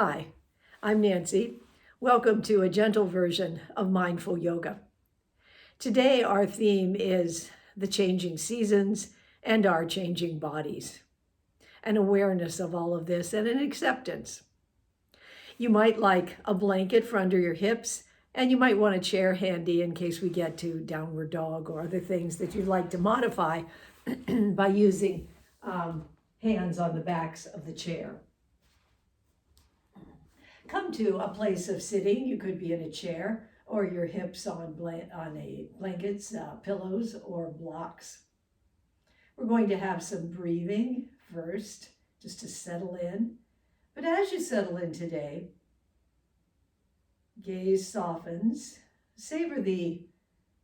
Hi, I'm Nancy. Welcome to a gentle version of mindful yoga. Today, our theme is the changing seasons and our changing bodies, an awareness of all of this and an acceptance. You might like a blanket for under your hips, and you might want a chair handy in case we get to downward dog or other things that you'd like to modify by using hands on the backs of the chair. Come to a place of sitting. You could be in a chair or your hips on blankets, pillows, or blocks. We're going to have some breathing first, just to settle in. But as you settle in today, gaze softens. Savor the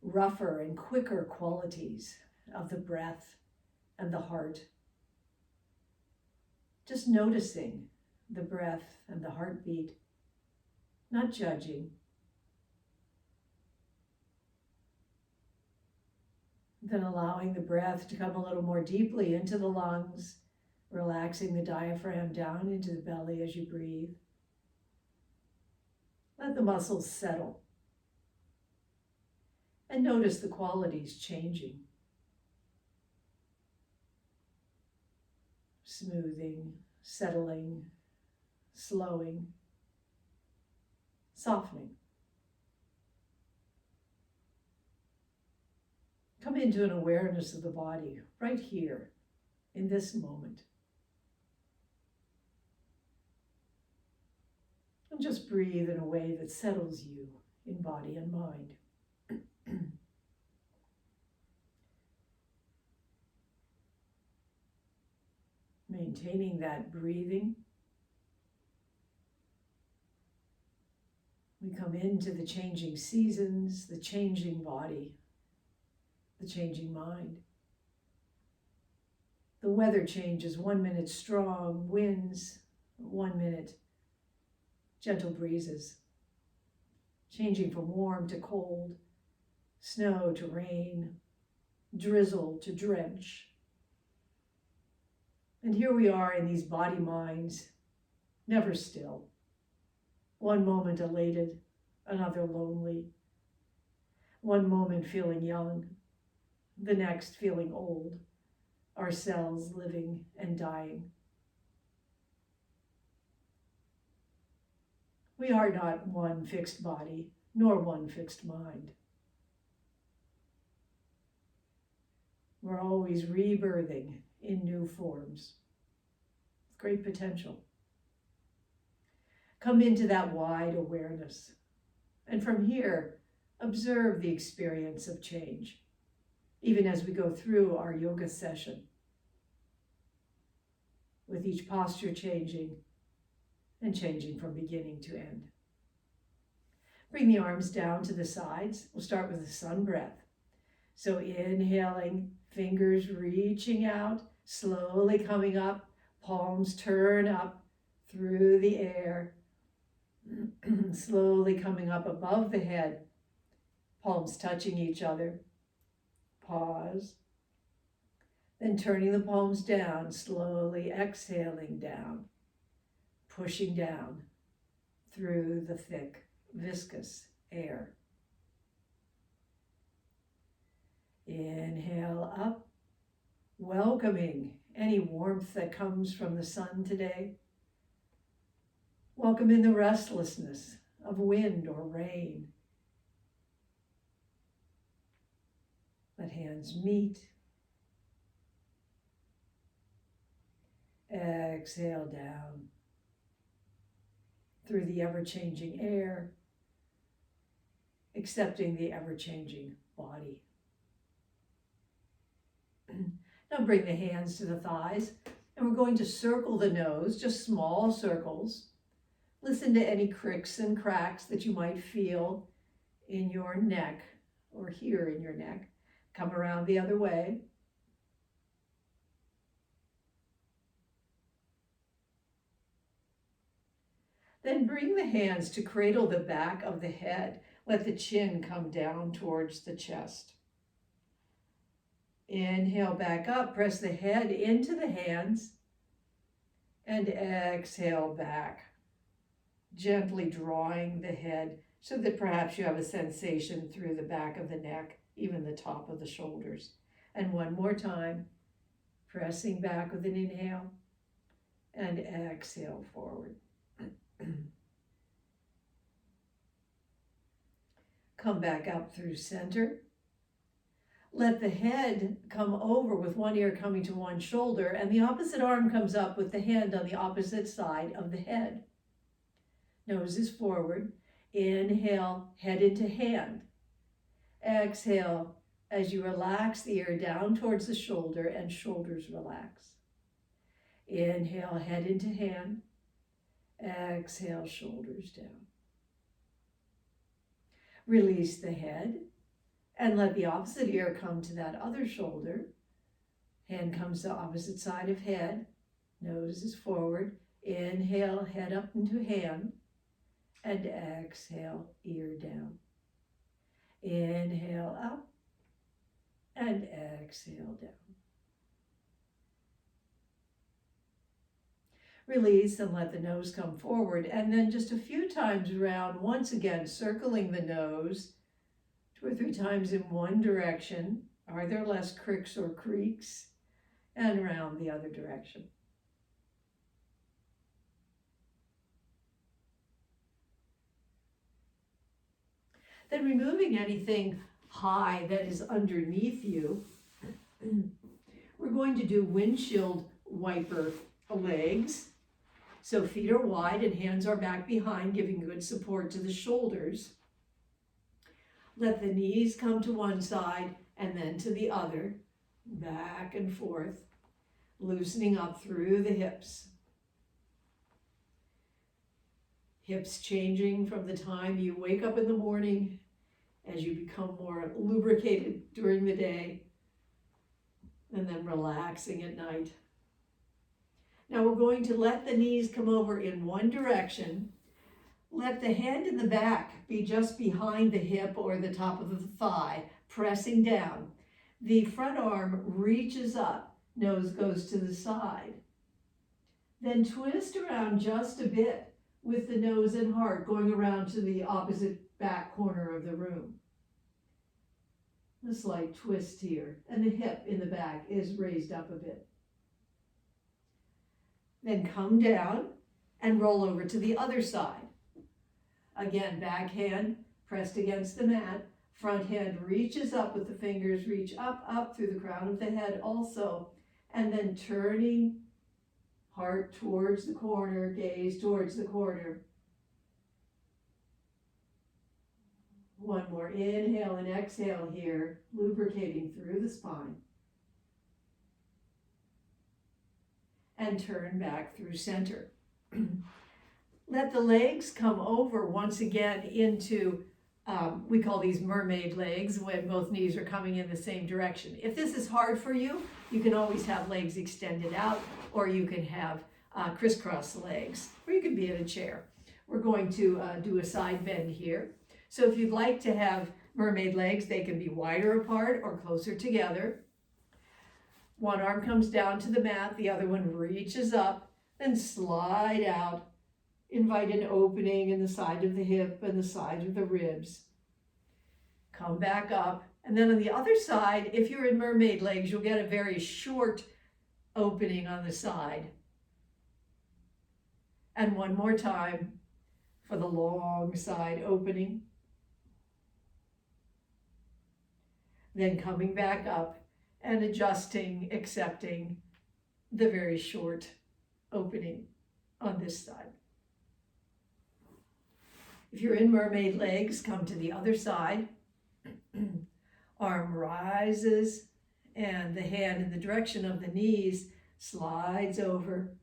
rougher and quicker qualities of the breath and the heart. Just noticing the breath and the heartbeat, not judging. Then allowing the breath to come a little more deeply into the lungs, relaxing the diaphragm down into the belly as you breathe. Let the muscles settle. And notice the qualities changing. Smoothing, settling, slowing, softening. Come into an awareness of the body right here in this moment. And just breathe in a way that settles you in body and mind. Maintaining that breathing. We come into the changing seasons, the changing body, the changing mind. The weather changes. 1 minute strong winds, 1 minute gentle breezes. Changing from warm to cold, snow to rain, drizzle to drench. And here we are in these body minds, never still. 1 moment elated, another lonely. 1 moment feeling young, the next feeling old, our cells living and dying. We are not one fixed body, nor one fixed mind. We're always rebirthing in new forms. Great potential. Come into that wide awareness. And from here, observe the experience of change, even as we go through our yoga session, with each posture changing and changing from beginning to end. Bring the arms down to the sides. We'll start with the sun breath. So inhaling, fingers reaching out, slowly coming up, palms turn up through the air, slowly coming up above the head, palms touching each other. Pause. Then turning the palms down, slowly exhaling down, pushing down through the thick, viscous air. Inhale up, welcoming any warmth that comes from the sun today. Welcome in the restlessness of wind or rain. Let hands meet. Exhale down through the ever-changing air, accepting the ever-changing body. Now bring the hands to the thighs, and we're going to circle the nose, just small circles. Listen to any cricks and cracks that you might feel in your neck or here in your neck. Come around the other way. Then bring the hands to cradle the back of the head. Let the chin come down towards the chest. Inhale back up, press the head into the hands, and exhale back. gently drawing the head so that perhaps you have a sensation through the back of the neck, even the top of the shoulders. And one more time, pressing back with an inhale and exhale forward. Come back up through center. Let the head come over with one ear coming to one shoulder, and the opposite arm comes up with the hand on the opposite side of the head. Nose is forward. Inhale, head into hand. Exhale as you relax the ear down towards the shoulder and shoulders relax. Inhale, head into hand. Exhale, shoulders down. Release the head and let the opposite ear come to that other shoulder. Hand comes to opposite side of head. Nose is forward. Inhale, head up into hand. And exhale, ear down. Inhale up and exhale down. Release and let the nose come forward, and then just a few times around, once again circling the nose, 2 or 3 times in one direction. Are there less cricks or creaks? And around the other direction. Then removing anything high that is underneath you, we're going to do windshield wiper legs. So feet are wide and hands are back behind, giving good support to the shoulders. Let the knees come to one side and then to the other, back and forth, loosening up through the hips. Hips changing from the time you wake up in the morning as you become more lubricated during the day, and then relaxing at night. Now we're going to let the knees come over in one direction. Let the hand in the back be just behind the hip or the top of the thigh, pressing down. The front arm reaches up, nose goes to the side. Then twist around just a bit with the nose and heart going around to the opposite back corner of the room. A slight twist here, and the hip in the back is raised up a bit. Then come down and roll over to the other side. Again, back hand pressed against the mat. Front hand reaches up with the fingers, reach up through the crown of the head also. And then turning, heart towards the corner, gaze towards the corner. One more inhale and exhale here, lubricating through the spine. And turn back through center. Let the legs come over once again into, we call these mermaid legs, when both knees are coming in the same direction. If this is hard for you, you can always have legs extended out, or you can have crisscross legs, or you can be in a chair. We're going to do a side bend here. So if you'd like to have mermaid legs, they can be wider apart or closer together. One arm comes down to the mat, the other one reaches up, then slide out. Invite an opening in the side of the hip and the side of the ribs. Come back up, and then on the other side, if you're in mermaid legs, you'll get a very short opening on the side. And one more time for the long side opening. Then coming back up and adjusting, accepting the very short opening on this side. If you're in mermaid legs, come to the other side. Arm rises and the hand in the direction of the knees slides over.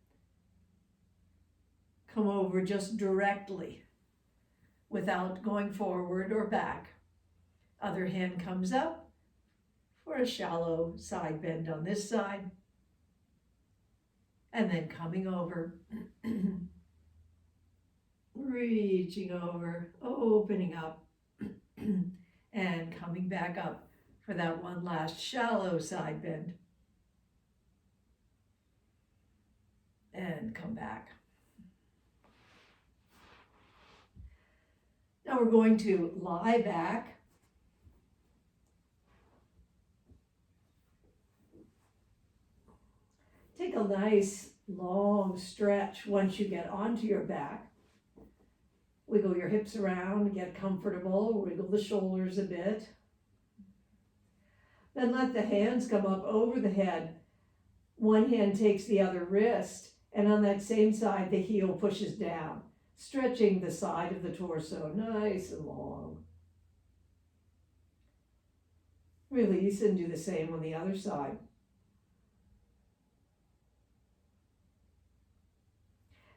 Come over just directly without going forward or back. Other hand comes up for a shallow side bend on this side. And then coming over. Reaching over, opening up, and coming back up for that one last shallow side bend. And come back. we're going to lie back. Take a nice long stretch once you get onto your back. Wiggle your hips around, get comfortable, wiggle the shoulders a bit. Then let the hands come up over the head. One hand takes the other wrist, and on that same side, the heel pushes down, stretching the side of the torso nice and long. Release and do the same on the other side.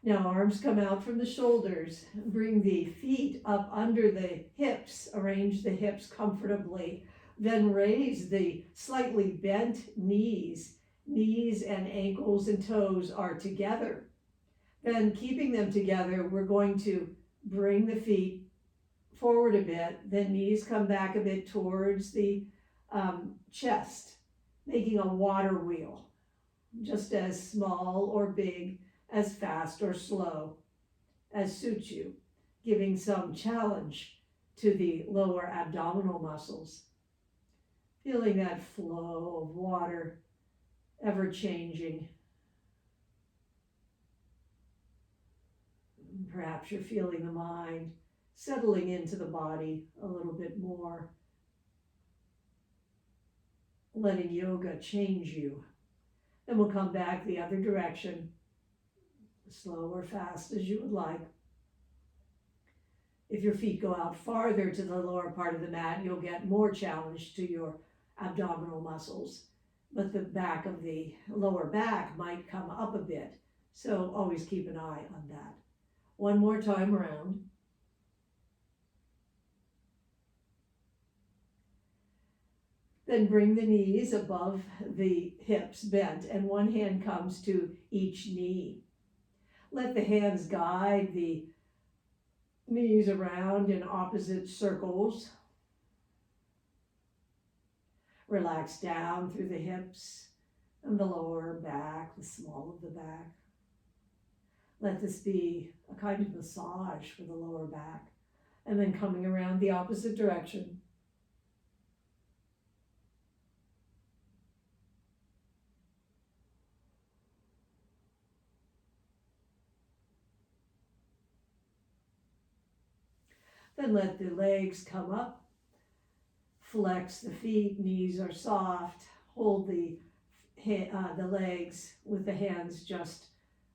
Now arms come out from the shoulders. Bring the feet up under the hips. Arrange the hips comfortably. Then raise the slightly bent knees. Knees and ankles and toes are together. Then keeping them together, we're going to bring the feet forward a bit. Then knees come back a bit towards the chest, making a water wheel, just as small or big, as fast or slow as suits you, giving some challenge to the lower abdominal muscles. Feeling that flow of water ever changing. Perhaps you're feeling the mind settling into the body a little bit more, letting yoga change you. Then we'll come back the other direction, slow or fast as you would like. If your feet go out farther to the lower part of the mat, you'll get more challenge to your abdominal muscles, but the back of the lower back might come up a bit. So always keep an eye on that. One more time around. Then bring the knees above the hips bent, and one hand comes to each knee. Let the hands guide the knees around in opposite circles. Relax down through the hips and the lower back, the small of the back. Let this be a kind of massage for the lower back. And then coming around the opposite direction. Then let the legs come up. Flex the feet, knees are soft. Hold the legs with the hands just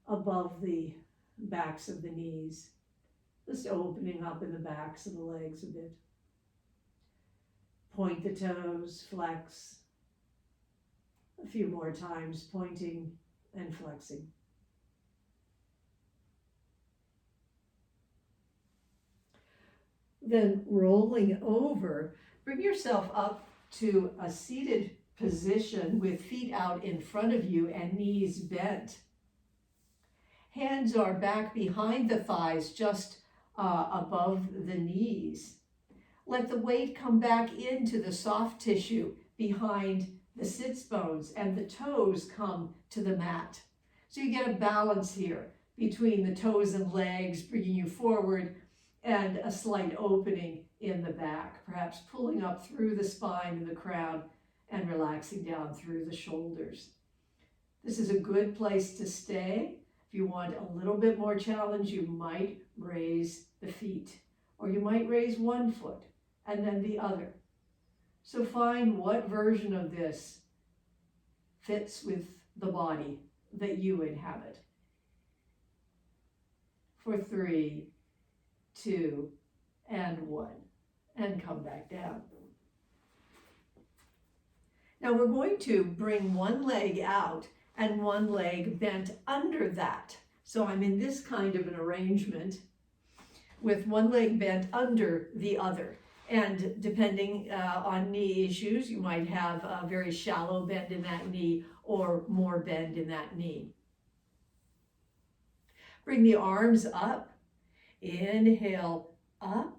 above the backs of the knees. Just opening up in the backs of the legs a bit. Point the toes, flex. A few more times, pointing and flexing. Then rolling over, bring yourself up to a seated position with feet out in front of you and knees bent. Hands are back behind the thighs, just above the knees. Let the weight come back into the soft tissue behind the sits bones, and the toes come to the mat. So you get a balance here between the toes and legs, bringing you forward, and a slight opening in the back, perhaps pulling up through the spine and the crown and relaxing down through the shoulders. This is a good place to stay. If you want a little bit more challenge, you might raise the feet, or you might raise one foot and then the other. So find what version of this fits with the body that you inhabit. For 3, 2, and 1, and come back down. Now we're going to bring one leg out and one leg bent under that. So I'm in this kind of an arrangement with one leg bent under the other. And depending on knee issues, you might have a very shallow bend in that knee or more bend in that knee. Bring the arms up. Inhale up.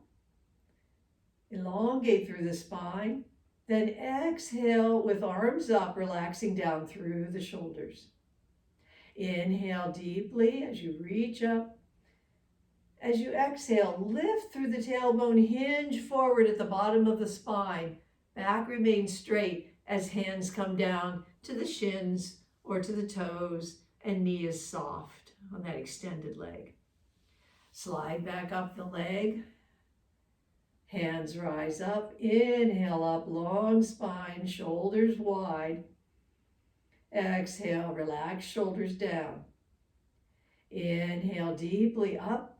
Elongate through the spine. Then exhale with arms up, relaxing down through the shoulders. Inhale deeply as you reach up. As you exhale, lift through the tailbone, hinge forward at the bottom of the spine. Back remains straight as hands come down to the shins or to the toes, and knee is soft on that extended leg. Slide back up the leg. Hands rise up. Inhale up, long spine, shoulders wide. Exhale, relax, shoulders down. Inhale deeply up.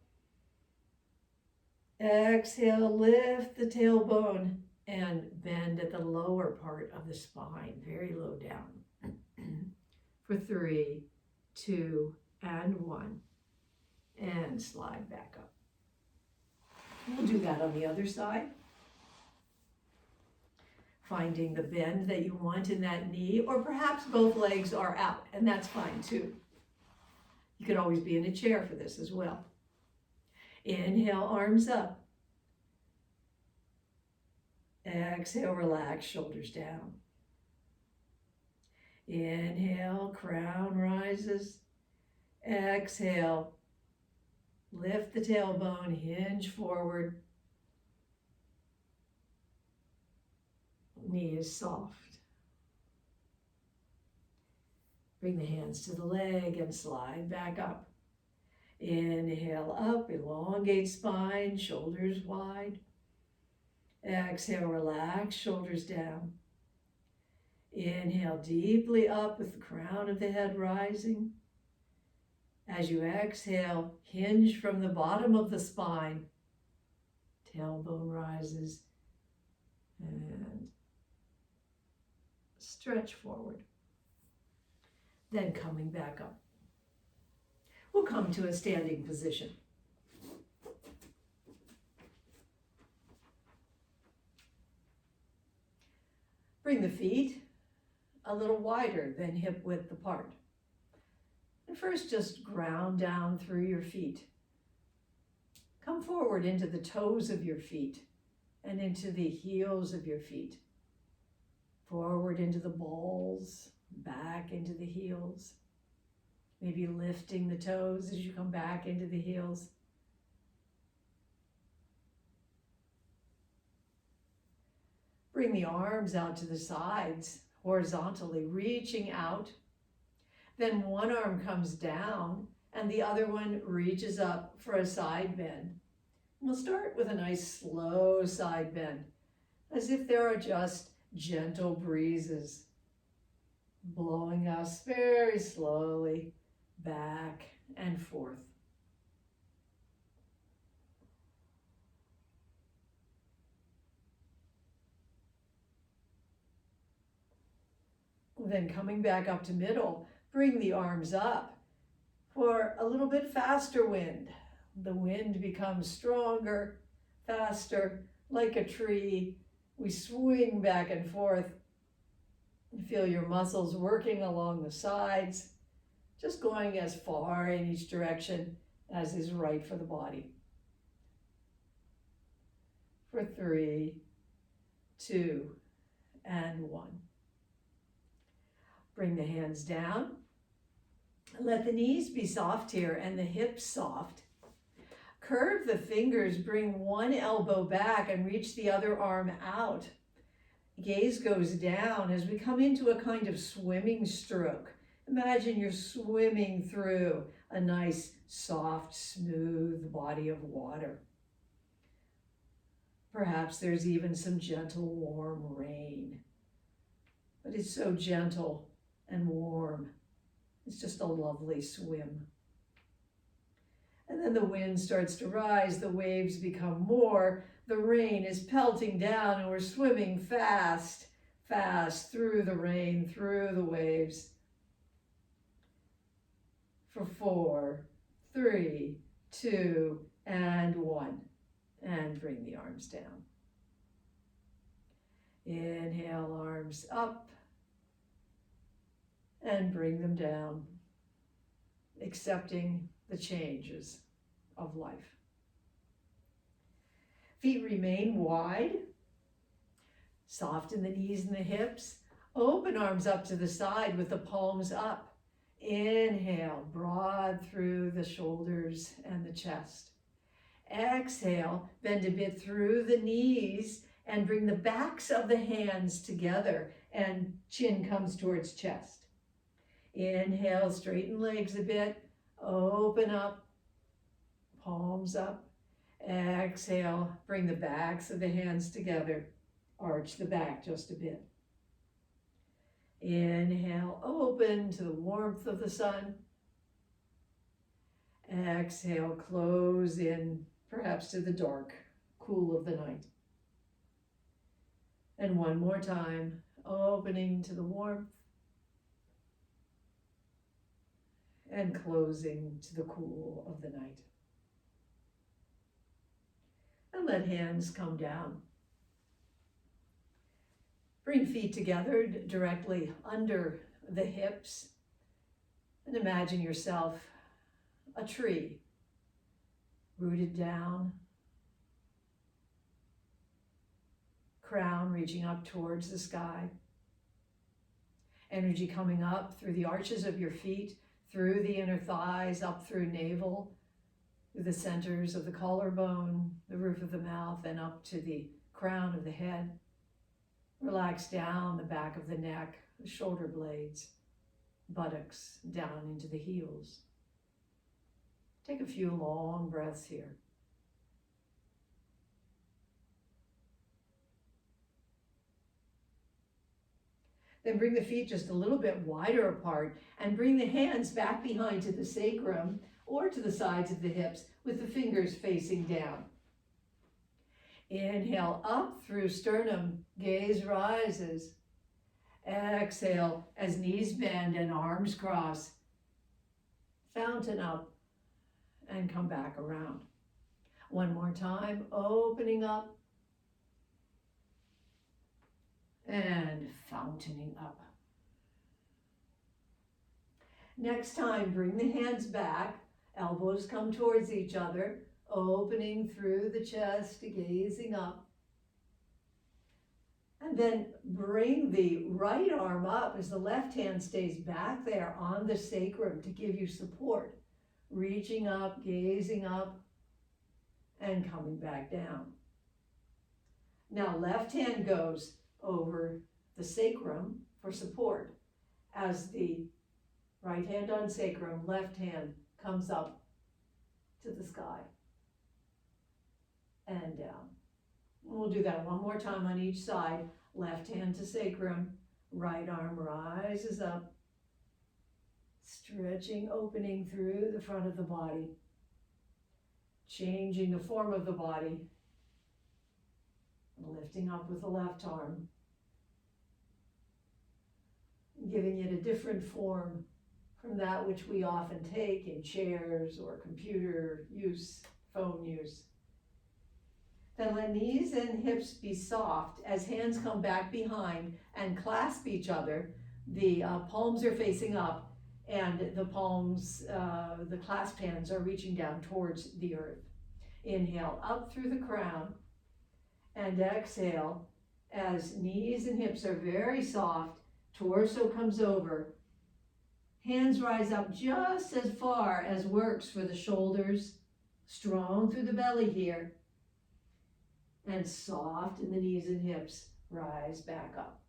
Exhale, lift the tailbone and bend at the lower part of the spine, very low down. For 3, 2, and 1. And slide back up. We'll do that on the other side. Finding the bend that you want in that knee, or perhaps both legs are out, and that's fine too. You could always be in a chair for this as well. Inhale, arms up. Exhale, relax, shoulders down. Inhale, crown rises. Exhale, lift the tailbone, hinge forward. Knee is soft. Bring the hands to the leg and slide back up. Inhale up, elongate spine, shoulders wide. Exhale, relax, shoulders down. Inhale deeply up with the crown of the head rising. As you exhale, hinge from the bottom of the spine. Tailbone rises and stretch forward. Then coming back up. We'll come to a standing position. Bring the feet a little wider than hip width apart. And first just ground down through your feet. Come forward into the toes of your feet and into the heels of your feet. Forward into the balls, back into the heels. Maybe lifting the toes as you come back into the heels. Bring the arms out to the sides, horizontally, reaching out. Then one arm comes down and the other one reaches up for a side bend. We'll start with a nice slow side bend, as if there are just gentle breezes blowing us very slowly back and forth. Then coming back up to middle, bring the arms up for a little bit faster wind. The wind becomes stronger, faster, like a tree. We swing back and forth. You feel your muscles working along the sides, just going as far in each direction as is right for the body. For 3, 2, and 1. Bring the hands down. Let the knees be soft here and the hips soft. Curve the fingers, bring one elbow back and reach the other arm out. Gaze goes down as we come into a kind of swimming stroke. Imagine you're swimming through a nice, soft, smooth body of water. Perhaps there's even some gentle, warm rain. But it's so gentle and warm. It's just a lovely swim. And then the wind starts to rise, the waves become more, the rain is pelting down, and we're swimming fast, fast through the rain, through the waves. For 4, 3, 2, and 1. And bring the arms down. Inhale, arms up, and bring them down, accepting the changes of life. Feet remain wide, soften the knees and the hips, open arms up to the side with the palms up. Inhale, broad through the shoulders and the chest. Exhale, bend a bit through the knees and bring the backs of the hands together and chin comes towards chest. Inhale, straighten legs a bit, open up, palms up. Exhale, bring the backs of the hands together, arch the back just a bit. Inhale, open to the warmth of the sun. Exhale, close in, perhaps to the dark, cool of the night. And one more time, opening to the warmth and closing to the cool of the night. And let hands come down. Bring feet together directly under the hips and imagine yourself a tree rooted down, crown reaching up towards the sky. Energy coming up through the arches of your feet, through the inner thighs, up through navel, through the centers of the collarbone, the roof of the mouth, and up to the crown of the head. Relax down the back of the neck, the shoulder blades, buttocks, down into the heels. Take a few long breaths here. Then bring the feet just a little bit wider apart and bring the hands back behind to the sacrum or to the sides of the hips with the fingers facing down. Inhale up through sternum, gaze rises. Exhale as knees bend and arms cross. Fountain up and come back around. One more time, opening up and fountaining up. Next time, bring the hands back, elbows come towards each other, opening through the chest, gazing up. And then bring the right arm up as the left hand stays back there on the sacrum to give you support. Reaching up, gazing up, and coming back down. Now left hand goes over the sacrum for support. As the right hand on sacrum, left hand comes up to the sky and down. We'll do that one more time on each side. Left hand to sacrum, right arm rises up, stretching, opening through the front of the body, changing the form of the body, lifting up with the left arm, giving it a different form from that which we often take in chairs or computer use, phone use. Then let knees and hips be soft as hands come back behind and clasp each other. The palms are facing up and the palms, the clasped hands are reaching down towards the earth. Inhale up through the crown and exhale as knees and hips are very soft, torso comes over. Hands rise up just as far as works for the shoulders, strong through the belly here. And soft in the knees and hips, rise back up.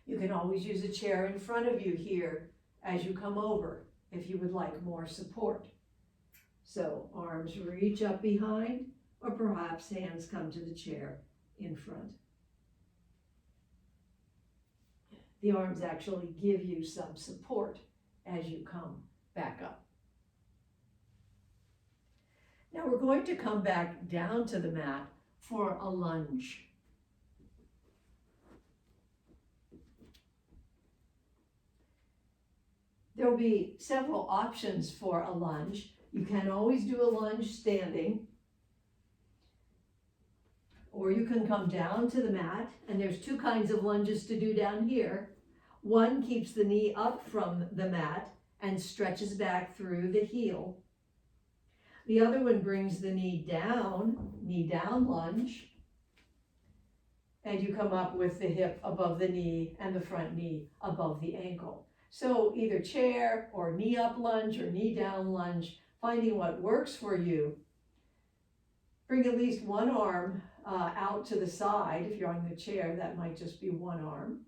You can always use a chair in front of you here as you come over if you would like more support. So arms reach up behind, or perhaps hands come to the chair in front. The arms actually give you some support as you come back up. Now we're going to come back down to the mat for a lunge. There will be several options for a lunge. You can always do a lunge standing, or you can come down to the mat, and there's two kinds of lunges to do down here. One keeps the knee up from the mat and stretches back through the heel. The other one brings the knee down lunge, and you come up with the hip above the knee and the front knee above the ankle. So either chair or knee up lunge or knee down lunge, finding what works for you. Bring at least one arm out to the side. If you're on the chair, that might just be one arm.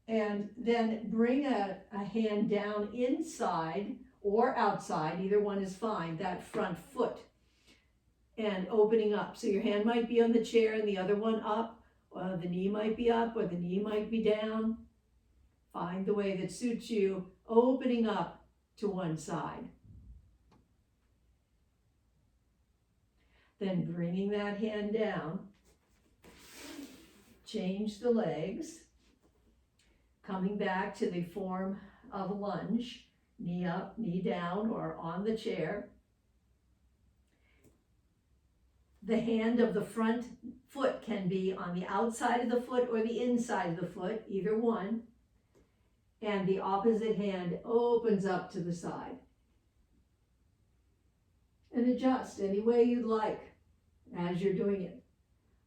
And then bring a hand down inside or outside, either one is fine, that front foot. And opening up. So your hand might be on the chair and the other one up. The knee might be up or the knee might be down. Find the way that suits you, opening up to one side. Then bringing that hand down, change the legs, coming back to the form of a lunge, knee up, knee down, or on the chair. The hand of the front foot can be on the outside of the foot or the inside of the foot, either one. And the opposite hand opens up to the side. And adjust any way you'd like as you're doing it,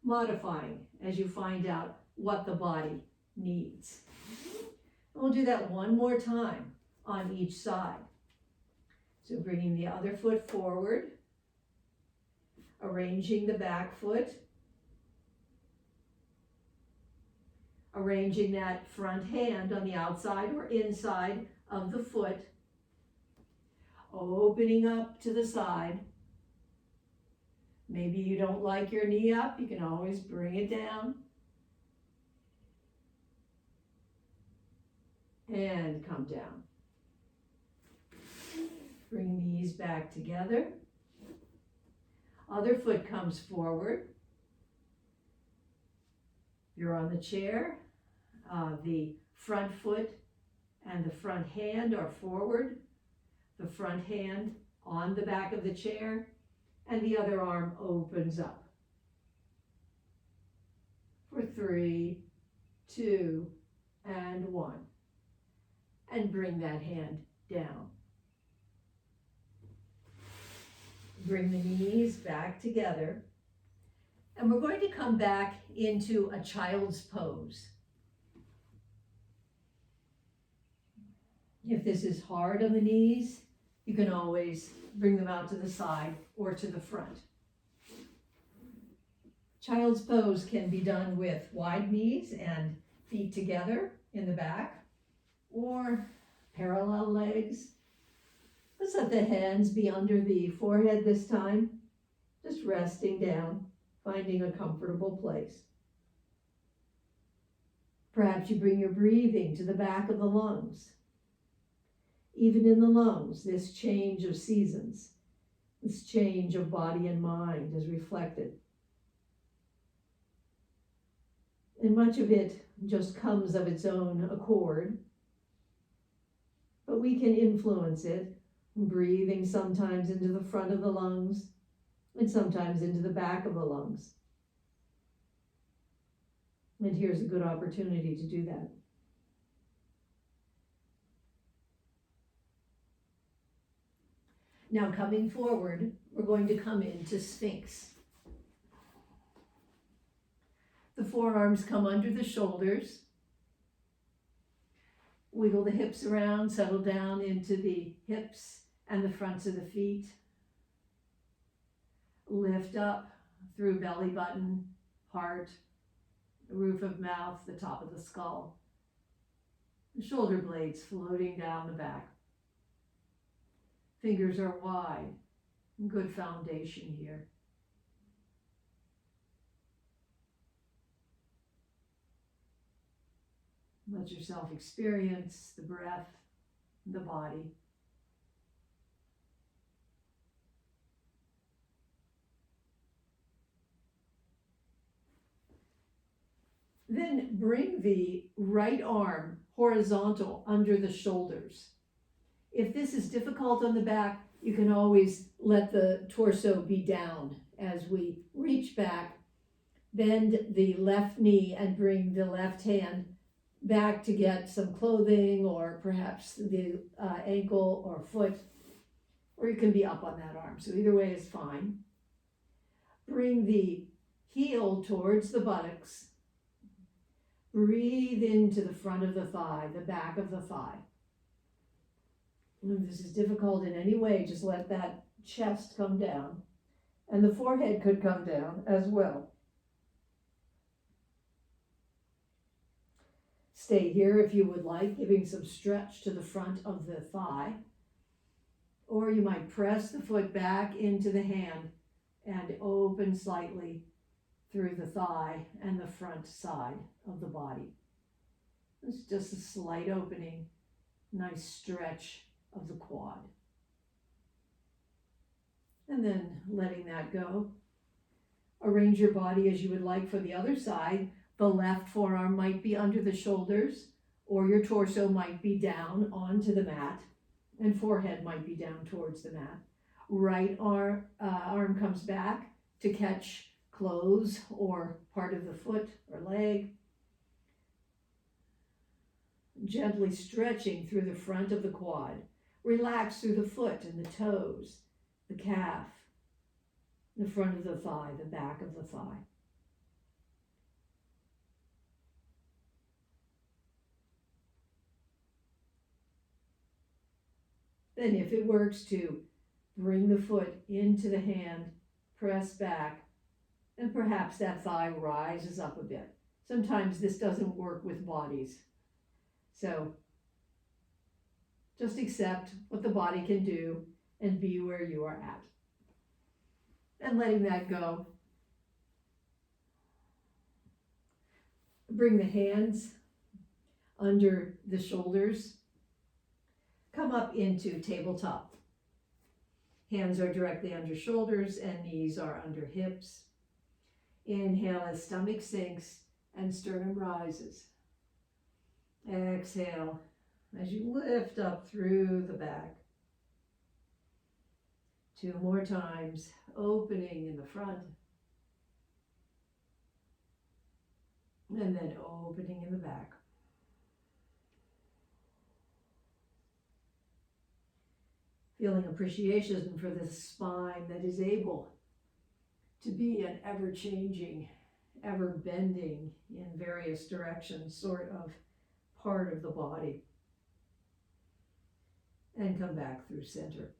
modifying as you find out what the body needs. And we'll do that one more time on each side. So bringing the other foot forward, arranging the back foot, arranging that front hand on the outside or inside of the foot, opening up to the side. Maybe you don't like your knee up, you can always bring it down. And come down. Bring knees back together. Other foot comes forward. You're on the chair. The front foot and the front hand are forward. The front hand on the back of the chair, and the other arm opens up. For 3, 2, and 1. And bring that hand down. Bring the knees back together. And we're going to come back into a child's pose. If this is hard on the knees, you can always bring them out to the side or to the front. Child's pose can be done with wide knees and feet together in the back, or parallel legs. Let's let the hands be under the forehead this time, just resting down, finding a comfortable place. Perhaps you bring your breathing to the back of the lungs. Even in the lungs, this change of seasons, this change of body and mind is reflected. And much of it just comes of its own accord, but we can influence it, breathing sometimes into the front of the lungs and sometimes into the back of the lungs. And here's a good opportunity to do that. Now coming forward, we're going to come into Sphinx. The forearms come under the shoulders. Wiggle the hips around, settle down into the hips and the fronts of the feet. Lift up through belly button, heart, the roof of mouth, the top of the skull. The shoulder blades floating down the back. Fingers are wide. Good foundation here. Let yourself experience the breath, the body. Then bring the right arm horizontal under the shoulders. If this is difficult on the back, you can always let the torso be down as we reach back. Bend the left knee and bring the left hand back to get some clothing or perhaps the ankle or foot, or you can be up on that arm. So either way is fine. Bring the heel towards the buttocks. Breathe into the front of the thigh, the back of the thigh. And if this is difficult in any way, just let that chest come down, and the forehead could come down as well. Stay here if you would like, giving some stretch to the front of the thigh. Or you might press the foot back into the hand and open slightly through the thigh and the front side of the body. It's just a slight opening, nice stretch of the quad. And then letting that go. Arrange your body as you would like for the other side. The left forearm might be under the shoulders, or your torso might be down onto the mat, and forehead might be down towards the mat. Right arm comes back to catch clothes or part of the foot or leg. Gently stretching through the front of the quad. Relax through the foot and the toes, the calf, the front of the thigh, the back of the thigh. Then if it works to bring the foot into the hand, press back, and perhaps that thigh rises up a bit. Sometimes this doesn't work with bodies. So just accept what the body can do and be where you are at. And letting that go. Bring the hands under the shoulders. Come up into tabletop. Hands are directly under shoulders and knees are under hips. Inhale as stomach sinks and sternum rises. Exhale as you lift up through the back. 2 more times, opening in the front. And then opening in the back. Feeling appreciation for the spine that is able to be an ever-changing, ever-bending in various directions sort of part of the body. And come back through center.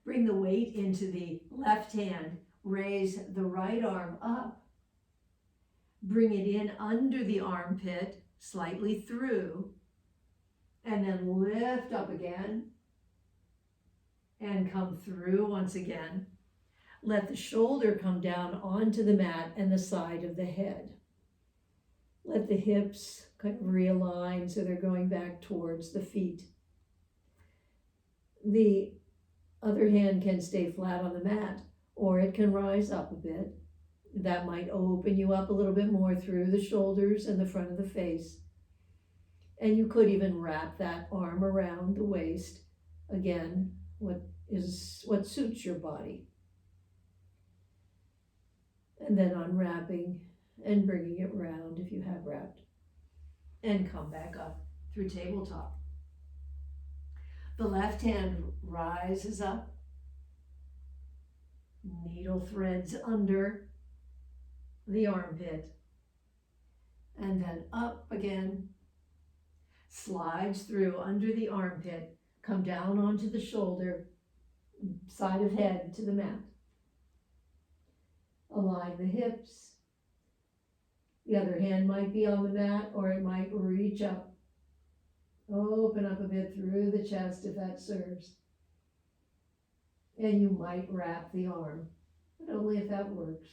Bring the weight into the left hand. Raise the right arm up. Bring it in under the armpit, slightly through, and then lift up again. And come through once again. Let the shoulder come down onto the mat and the side of the head. Let the hips kind of realign so they're going back towards the feet. The other hand can stay flat on the mat, or it can rise up a bit. That might open you up a little bit more through the shoulders and the front of the face. And you could even wrap that arm around the waist. Again, what suits your body. And then unwrapping and bringing it round if you have wrapped. And come back up through tabletop. The left hand rises up. Needle threads under the armpit. And then up again. Slides through under the armpit. Come down onto the shoulder, side of head to the mat. Align the hips. The other hand might be on the mat, or it might reach up. Open up a bit through the chest if that serves. And you might wrap the arm, but only if that works.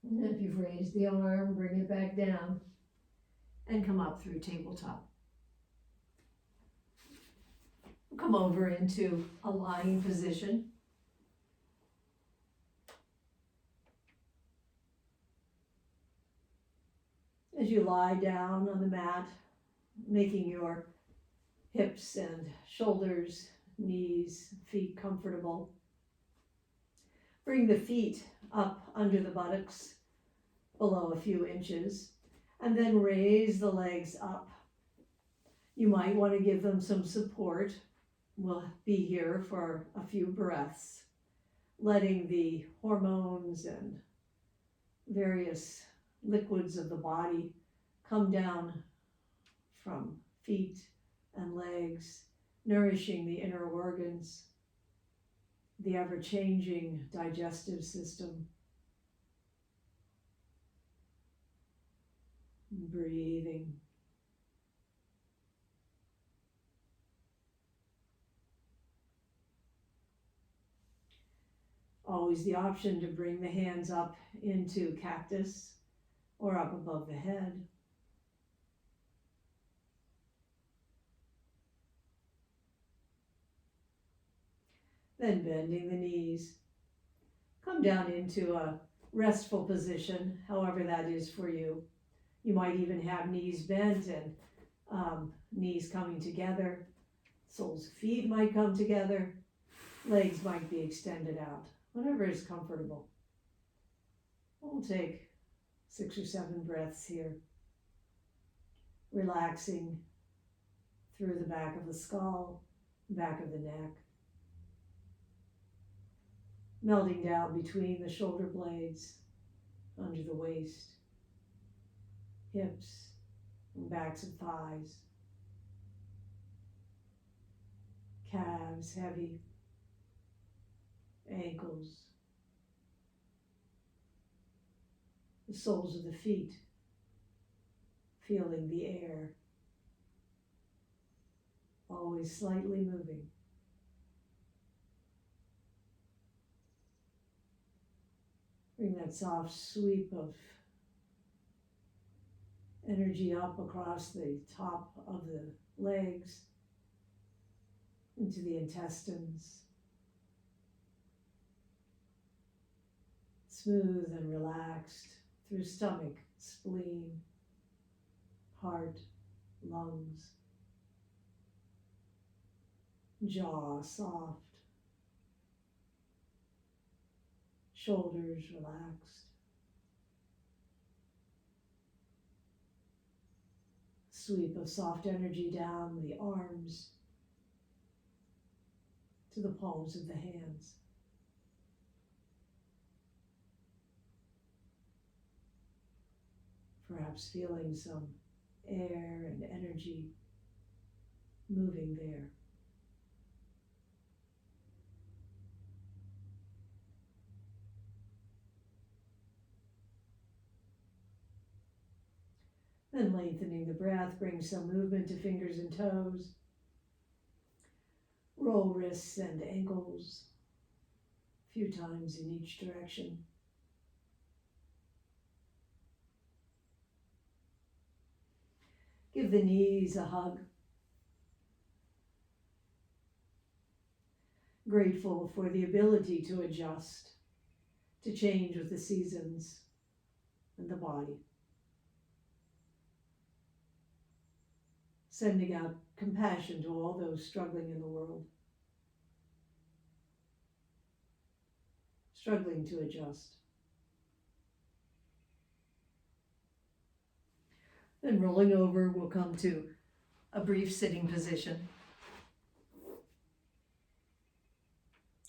And if you've raised the arm, bring it back down and come up through tabletop. Come over into a lying position. As you lie down on the mat, making your hips and shoulders, knees, feet comfortable. Bring the feet up under the buttocks, below a few inches, and then raise the legs up. You might want to give them some support. We'll be here for a few breaths, letting the hormones and various liquids of the body come down from feet and legs, nourishing the inner organs, the ever-changing digestive system. Breathing. Always the option to bring the hands up into cactus or up above the head. Then bending the knees. Come down into a restful position, however that is for you. You might even have knees bent and knees coming together. Soles of feet might come together. Legs might be extended out. Whatever is comfortable. We'll take 6 or 7 breaths here. Relaxing through the back of the skull, back of the neck. Melting down between the shoulder blades, under the waist, hips, and backs of thighs. Calves heavy, ankles, the soles of the feet, feeling the air, always slightly moving. Bring that soft sweep of energy up across the top of the legs, into the intestines. Smooth and relaxed through stomach, spleen, heart, lungs. Jaw soft. Shoulders relaxed. Sweep of soft energy down the arms to the palms of the hands. Perhaps feeling some air and energy moving there. Then lengthening the breath, bring some movement to fingers and toes. Roll wrists and ankles a few times in each direction. Give the knees a hug. Grateful for the ability to adjust, to change with the seasons and the body. Sending out compassion to all those struggling in the world, struggling to adjust. Then rolling over, we'll come to a brief sitting position.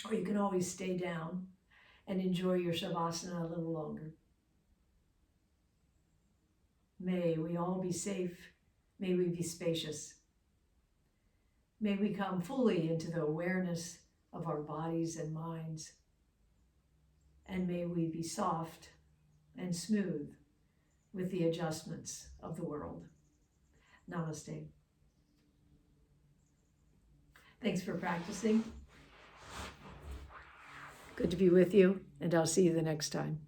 Or you can always stay down and enjoy your Shavasana a little longer. May we all be safe. May we be spacious. May we come fully into the awareness of our bodies and minds. And may we be soft and smooth with the adjustments of the world. Namaste. Thanks for practicing. Good to be with you, and I'll see you the next time.